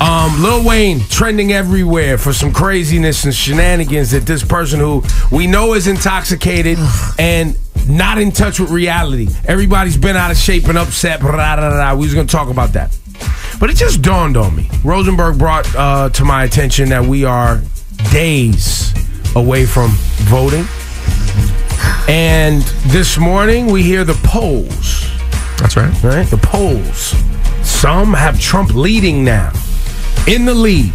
Lil Wayne trending everywhere for some craziness and shenanigans that this person who we know is intoxicated and not in touch with reality. Everybody's been out of shape and upset. We was going to talk about that. But it just dawned on me. Rosenberg brought to my attention that we are days away from voting. And this morning we hear the polls. That's right. Right? The polls. Some have Trump leading now in the lead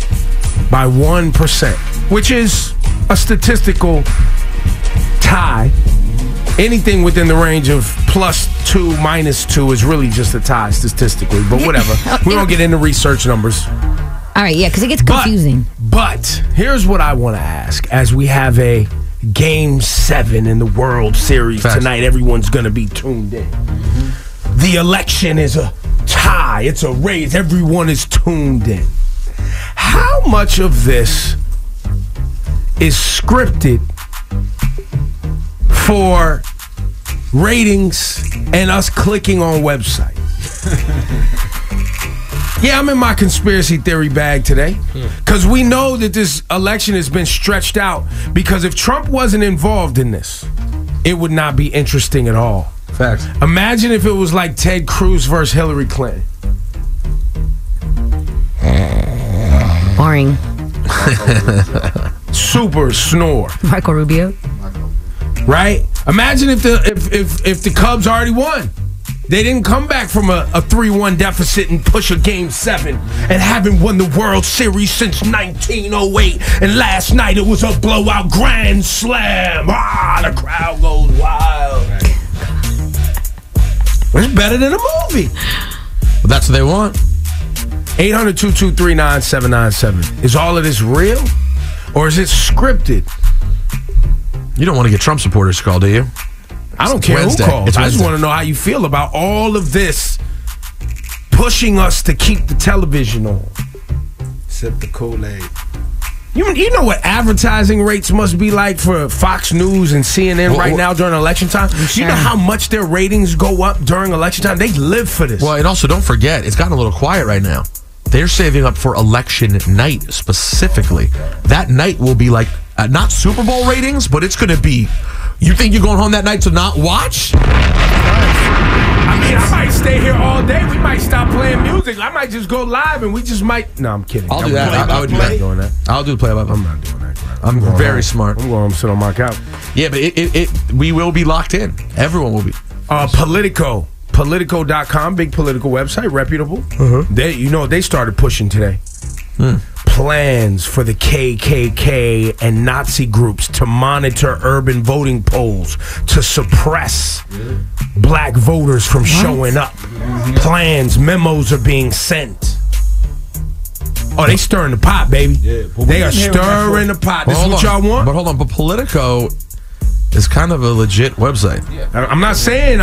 by 1%, which is a statistical tie. Anything within the range of +2, -2 is really just a tie statistically, but whatever. We don't get into research numbers. All right, yeah, because it gets confusing. But here's what I want to ask. As we have a Game 7 in the World Series tonight, everyone's going to be tuned in. The election is a tie. It's a race. Everyone is tuned in. How much of this is scripted for ratings and us clicking on websites? Yeah, I'm in my conspiracy theory bag today because we know that this election has been stretched out because if Trump wasn't involved in this, it would not be interesting at all. Facts. Imagine if it was like Ted Cruz versus Hillary Clinton. Boring. Super snore. Marco Rubio. Right? Imagine if the Cubs already won. They didn't come back from a 3-1 deficit and push a Game 7 and haven't won the World Series since 1908. And last night it was a blowout grand slam. The crowd goes wild. It's better than a movie. Well, that's what they want. 800-223-9797. Is all of this real? Or is it scripted? You don't want to get Trump supporters called, do you? I don't care Wednesday. who calls. It's I just Wednesday. want to know how you feel about all of this pushing us to keep the television on. Sip the Kool-Aid. You know what advertising rates must be like for Fox News and CNN right now during election time? Sure. You know how much their ratings go up during election time? They live for this. Well, and also don't forget, it's gotten a little quiet right now. They're saving up for election night specifically. That night will be like, not Super Bowl ratings, but it's going to be, you think you're going home that night to not watch? I mean, I might stay here all day. We might stop playing music. I might just go live and we just might. No, I'm kidding. I'll do that. I would do that. Doing that. I'll do the play-by-play. I'm not doing that. Crap. I'm very smart. I'm going to sit on my couch. Yeah, but we will be locked in. Everyone will be. Politico. Politico.com, big political website, reputable. They started pushing today. Plans for the KKK and Nazi groups to monitor urban voting polls to suppress black voters from showing up. Plans, memos are being sent. Oh, they stirring the pot, baby. Yeah, they are stirring the pot. This is what y'all want? But hold on, but Politico is kind of a legit website. I'm not saying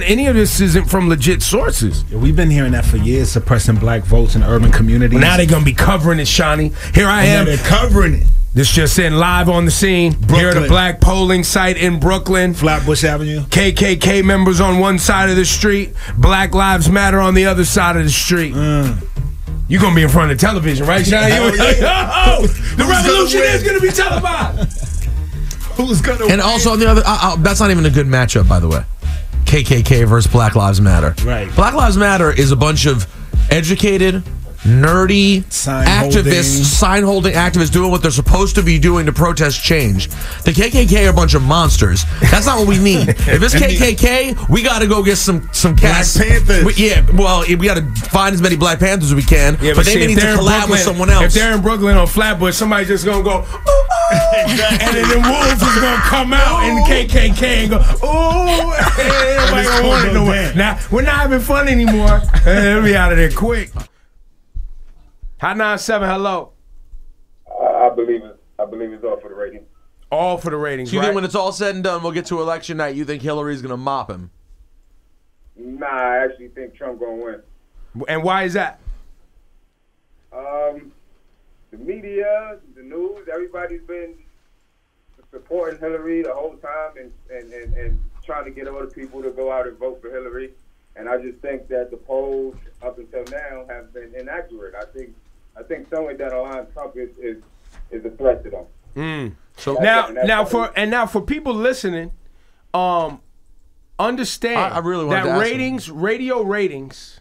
any of this isn't from legit sources. Yeah, we've been hearing that for years, suppressing black votes in urban communities. Now they're going to be covering it, Shawnee. Here I am. They're covering it. This just in, live on the scene. Here at a black polling site in Brooklyn. Flatbush Avenue. KKK members on one side of the street. Black Lives Matter on the other side of the street. You're going to be in front of the television, right, Shawnee? The revolution is going to be televised. Who's gonna And win? also on the other, that's not even a good matchup, by the way. KKK versus Black Lives Matter. Right. Black Lives Matter is a bunch of educated, nerdy activists, sign-holding activists doing what they're supposed to be doing to protest change. The KKK are a bunch of monsters. That's not what we need. If it's KKK, we got to go get some cats. Black Panthers. We got to find as many Black Panthers as we can. Yeah, but they need to collab with someone else. If they're in Brooklyn on Flatbush, somebody's just going to go, ooh, Exactly. and then the wolves is going to come out in the KKK and go, ooh, everybody don't want it no way. Now, we're not having fun anymore. Let me out of there quick. Hot 97, hello. I believe it's all for the ratings. All for the ratings, So you right? think when it's all said and done, we'll get to election night, you think Hillary's going to mop him? Nah, I actually think Trump gonna win. And why is that? The media, the news, everybody's been supporting Hillary the whole time and trying to get other people to go out and vote for Hillary. And I just think that the polls up until now have been inaccurate. I think I think someone that align Trump is a threat to them. So now for people listening, understand I really wanted that to ask radio ratings,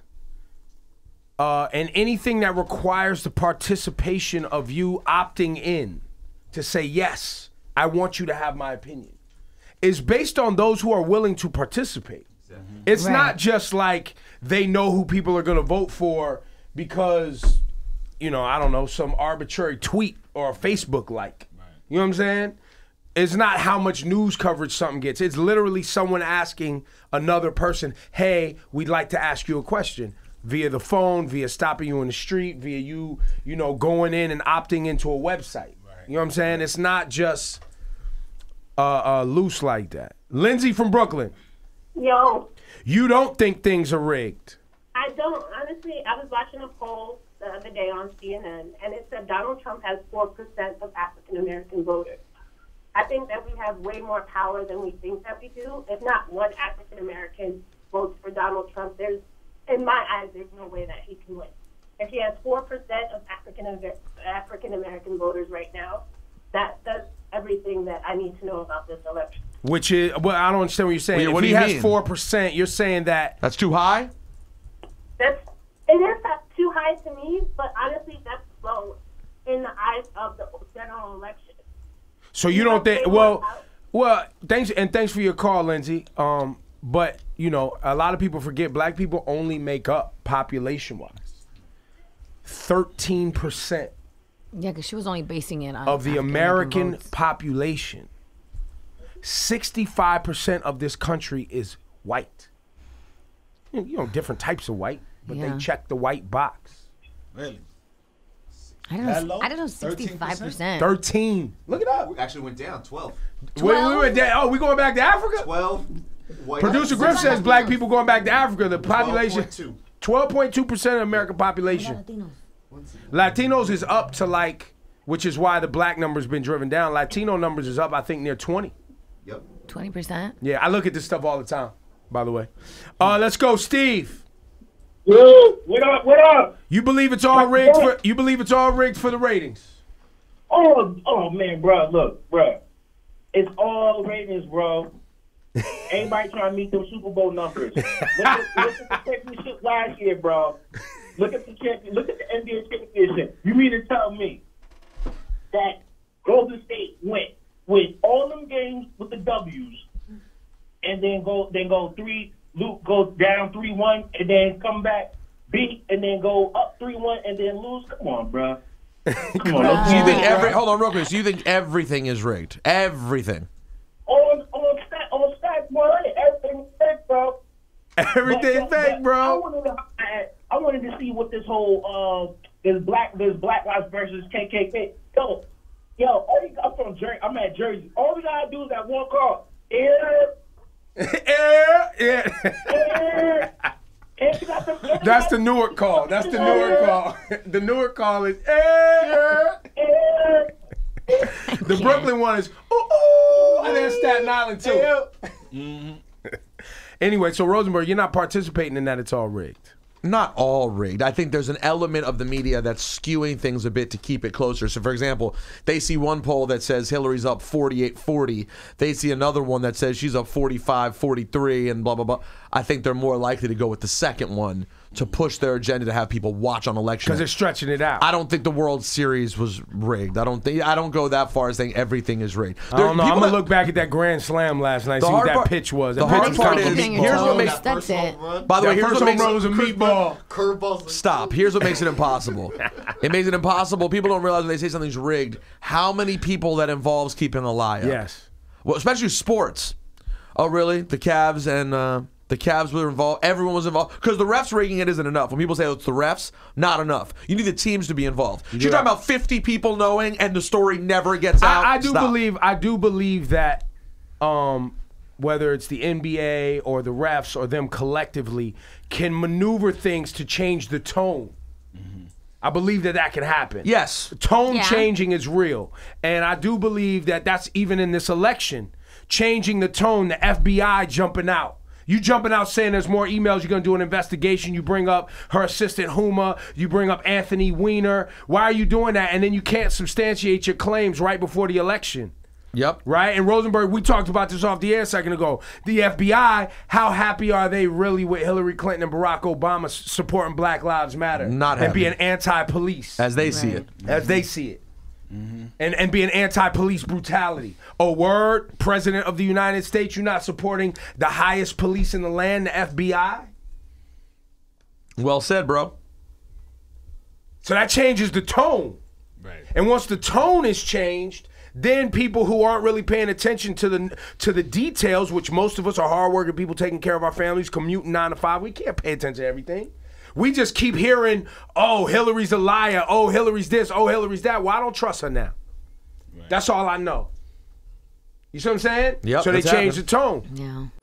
and anything that requires the participation of you opting in to say, yes, I want you to have my opinion, is based on those who are willing to participate. It's not just like they know who people are going to vote for because, I don't know, some arbitrary tweet or a Facebook like. You know what I'm saying? It's not how much news coverage something gets. It's literally someone asking another person, hey, we'd like to ask you a question via the phone, via stopping you in the street, via you going in and opting into a website. You know what I'm saying? It's not just loose like that. Lindsay from Brooklyn. Yo. You don't think things are rigged? I don't. Honestly, I was watching a poll the other day on CNN, and it said Donald Trump has 4% of African-American voters. I think that we have way more power than we think that we do. If not one African-American votes for Donald Trump, in my eyes, there's no way that he can win. If he has 4% of African-American voters right now, that's everything that I need to know about this election. Which is, well, I don't understand what you're saying. What if do he you has mean? 4%, you're saying that That's too high? It is too high to me, but honestly, that's low in the eyes of the general election. So you don't think? Well, thanks for your call, Lindsay. But a lot of people forget black people only make up population-wise 13% Yeah, because she was only basing it on of the African American votes. population. 65% of this country is white. Different types of white, but they check the white box. Really? I don't know, 65%. 13. Look it up. We actually went down 12. We went down. Oh, we going back to Africa? 12. White. Producer Griff says black people going back to Africa. The population, 12.2. 12.2% of the American population. Latinos is up to which is why the black number's been driven down. Latino numbers is up, I think, near 20. Yep. 20%? Yeah, I look at this stuff all the time, by the way. Let's go, Steve. Yo, what up? What up? You believe it's all rigged for the ratings? Oh man, bro, look, bro, it's all ratings, bro. Everybody trying to meet them Super Bowl numbers. Look at the championship last year, bro. Look at the NBA championship. You mean to tell me that Golden State went with all them games with the W's, and then go down 3-1, and then come back, beat, and then go up 3-1, and then lose? Come on, bro. Come on. So you think hold on real quick. So you think everything is rigged? Everything? On stats, boy, everything's fake, bro. Everything's fake, bro. I wanted to see what this whole this Black Lives versus KKK. Yo, I'm at Jersey. All we gotta do is that one call. That's the Newark call. The Newark call is The Brooklyn one is and then Staten Island too. Anyway, so Rosenberg, you're not participating in that. It's all rigged. Not all rigged. I think there's an element of the media that's skewing things a bit to keep it closer. So, for example, they see one poll that says Hillary's up 48-40. They see another one that says she's up 45-43 and blah, blah, blah. I think they're more likely to go with the second one to push their agenda to have people watch on election because they're stretching it out. I don't think the World Series was rigged. I don't go that far as saying everything is rigged. I don't know. I'm gonna look back at that Grand Slam last night. See what that pitch was. The hard part is here's what makes. That's it. By the way, here's what makes it was a meatball. Curveballs. Stop. Here's what makes it impossible. It makes it impossible. People don't realize when they say something's rigged, how many people that involves keeping a lie up. Yes. Well, especially sports. Oh, really? The Cavs and. The Cavs were involved. Everyone was involved. Because the refs rigging it isn't enough. When people say, oh, it's the refs, not enough. You need the teams to be involved. You're talking about 50 people knowing and the story never gets out. I do believe that whether it's the NBA or the refs or them collectively can maneuver things to change the tone. I believe that can happen. Yes. Tone changing is real. And I do believe that that's even in this election. Changing the tone, the FBI jumping out. You jumping out saying there's more emails, you're going to do an investigation, you bring up her assistant Huma, you bring up Anthony Weiner. Why are you doing that? And then you can't substantiate your claims right before the election. Yep. Right? And Rosenberg, we talked about this off the air a second ago. The FBI, how happy are they really with Hillary Clinton and Barack Obama supporting Black Lives Matter? Not and happy. being anti-police. As they see it. As they see it. And being anti-police brutality. Oh, word, President of the United States, you're not supporting the highest police in the land, the FBI? Well said, bro. So that changes the tone. Right. And once the tone is changed, then people who aren't really paying attention to the details, which most of us are hardworking people taking care of our families, commuting 9 to 5, we can't pay attention to everything. We just keep hearing, oh, Hillary's a liar. Oh, Hillary's this. Oh, Hillary's that. Well, I don't trust her now. Right. That's all I know. You see what I'm saying? Yep, so they that's changed happening. the tone. Yeah.